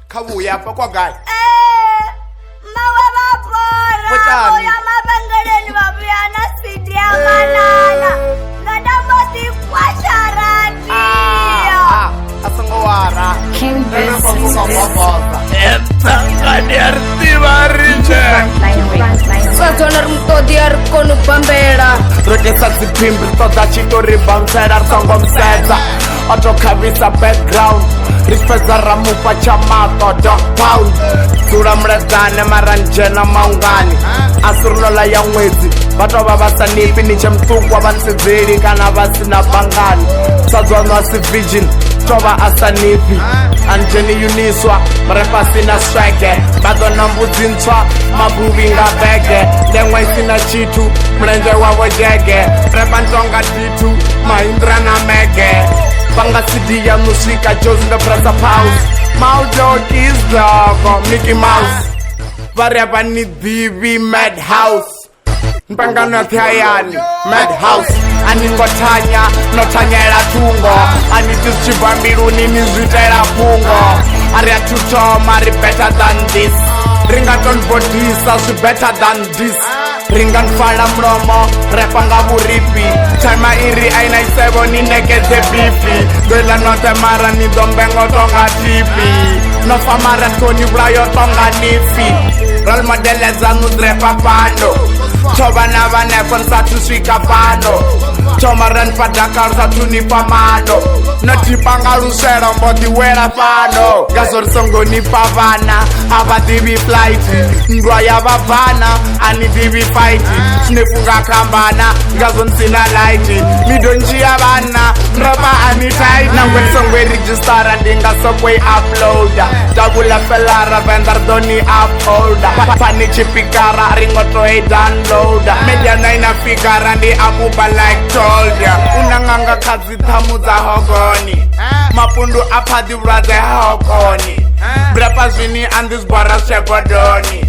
Kavuya pa kwa guy. Mawe vapora. Uya mapengeleni vapuyana sidia manana. Ngada mosi kwa sharati. Asangawara. King Business. Entanga ni artiva riche. Sazonar mto diar konu bambera. Rote satsi pimbi toda chito ribamsera arsango mseza. Oto kavisa background. Ripeza ramupa chamato dog pound. Sura mredane maranjena maungani. Asurulola ya mwezi. Bato baba sanipi niche mtukwa bansizili kana basi na bangani. Sazwano asi virgin. Toba asanipi Anjeni Uniswa Marepa sina strike Bado nambuzi ntwa Mabubi nga bege Dengwa sina chitu Mlenje wawo jege Repa ntonga titu Mahindra na mege Panga city ya musika Jozi the pressa pause Maujo kiss dog Mickey Mouse Varepa ni divi Madhouse Mpangano ya thayani Madhouse Aningotanya Notanyela tungo Anitischibambiru Ninizwitela pungo Aria tutoma Ari better than this Ringaton bodisa She better than this Ringan fala mromo Repanga buripi Chama iri aina isebo Ninegeze bifi Gwela note mara Nidombengo tonga tipi Nofa mara Tony Blayo tonga nifi Rol modele zanu drepa pano Choba na vanekon satu swika pano Choma ren padakar satu nipa mano Notipanga lusero mboti wera pano Gasor songo nipa vana Hapa TV flight Ndwa ya vavana Ani TV fight Snefunga kambana Gazon sina light Midonji ya vana Nropa ani tight Nangwe songwe register Ndinga sokwe uploader Tabula felara Vendar doni upholder Pani chipikara Ringoto e downloader Media na inafigara Ndi abuba like told ya Unanganga kazi tamu za hogoni Mapundu apadi braze hogoni Brepa zwini andis bara shegodoni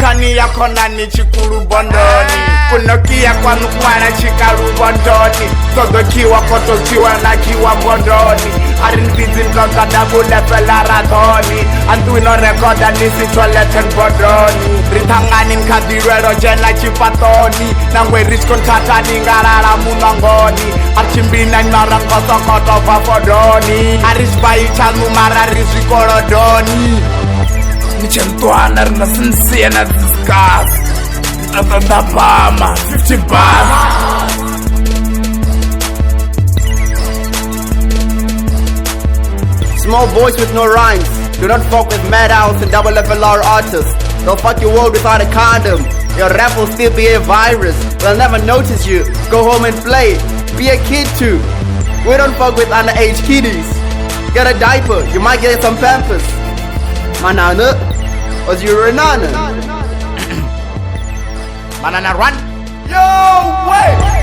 Kani ya kona ni chikuru bondoni Kunokia kwa nukwana chikaru bondoni Todo kiwa koto kiwa na kiwa bondoni Arin bizin konga dabu lefela radoni Antu ino rekoda nisi toileten bondoni Ritangani nkadiruero jena chipatoni Nangwe riskon tatani ngarara munongoni Archimbina nyarangoso koto vafodoni Arisbai chanu mara rizikorodoni Nichentwana rina sincere na discuss Atanda pama 50 bars Small boys with no rhymes. Do not fuck with Madhouse and double FLR artists. They'll fuck your world without a condom. Your rap will still be a virus. They'll never notice you. Go home and play. Be a kid too. We don't fuck with underage kiddies. Get a diaper. You might get some Pampers. Manana. Was you Renana? Banana run. Yo, wait.